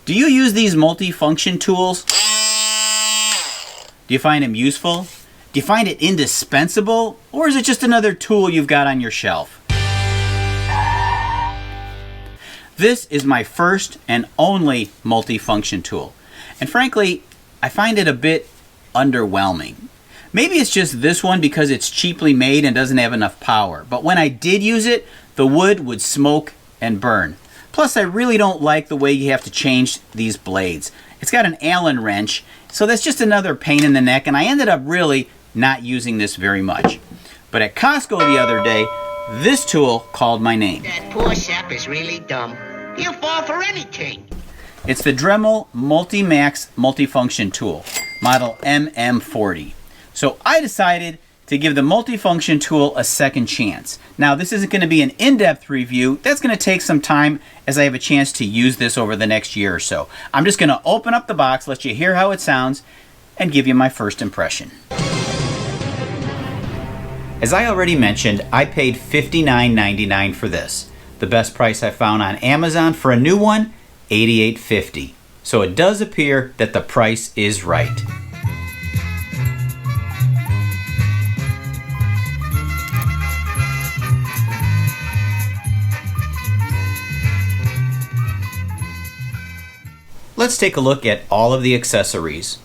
Do you use these multifunction tools? Do you find them useful? Do you find it indispensable? Or is it just another tool you've got on your shelf? This is my first and only multifunction tool. And frankly, I find it a bit underwhelming. Maybe it's just this one because it's cheaply made and doesn't have enough power. But when I did use it, the wood would smoke and burn. Plus, I really don't like the way you have to change these blades. It's got an Allen wrench, so that's just another pain in the neck, and I ended up really not using this very much. But at Costco the other day, this tool called my name. That poor sap is really dumb. He'll fall for anything. It's the Dremel Multi-Max Multifunction Tool, model MM40. So I decided to give the multifunction tool a second chance. Now, this isn't going to be an in-depth review. That's going to take some time as I have a chance to use this over the next year or so. I'm just going to open up the box, let you hear how it sounds, and give you my first impression. As I already mentioned, I paid $59.99 for this. The best price I found on Amazon for a new one, $88.50. So it does appear that the price is right. Let's take a look at all of the accessories.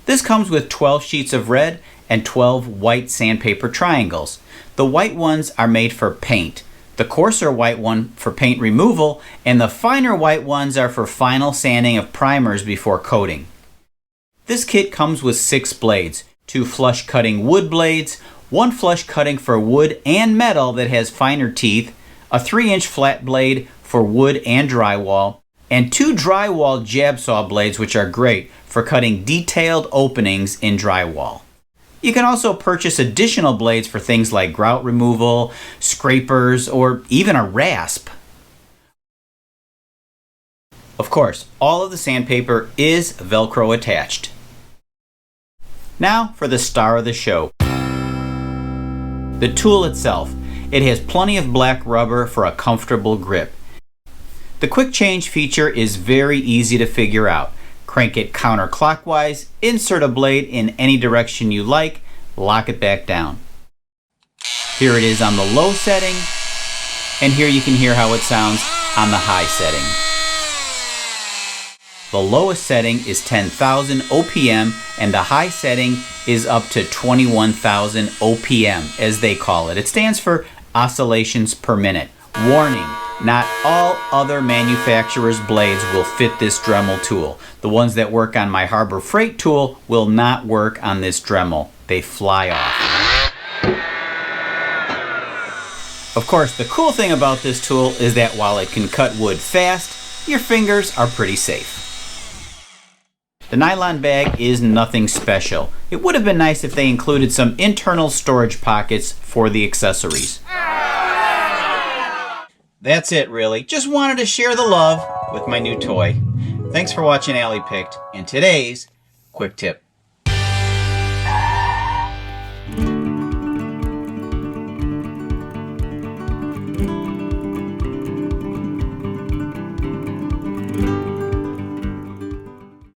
This comes with 12 sheets of red and 12 white sandpaper triangles. The white ones are made for paint, the coarser white one for paint removal, and the finer white ones are for final sanding of primers before coating. This kit comes with 6 blades, 2 flush cutting wood blades, 1 flush cutting for wood and metal that has finer teeth, a 3-inch flat blade for wood and drywall, and 2 drywall jab saw blades, which are great for cutting detailed openings in drywall. You can also purchase additional blades for things like grout removal, scrapers, or even a rasp. Of course, all of the sandpaper is Velcro attached. Now for the star of the show. The tool itself. It has plenty of black rubber for a comfortable grip. The quick change feature is very easy to figure out. Crank it counterclockwise, insert a blade in any direction you like, lock it back down. Here it is on the low setting, and here you can hear how it sounds on the high setting. The lowest setting is 10,000 OPM, and the high setting is up to 21,000 OPM, as they call it. It stands for oscillations per minute. Warning, not all other manufacturers' blades will fit this Dremel tool. The ones that work on my Harbor Freight tool will not work on this Dremel. They fly off. Of course, the cool thing about this tool is that while it can cut wood fast, your fingers are pretty safe. The nylon bag is nothing special. It would have been nice if they included some internal storage pockets for the accessories. That's it, really. Just wanted to share the love with my new toy. Thanks for watching Allie Picked and today's quick tip.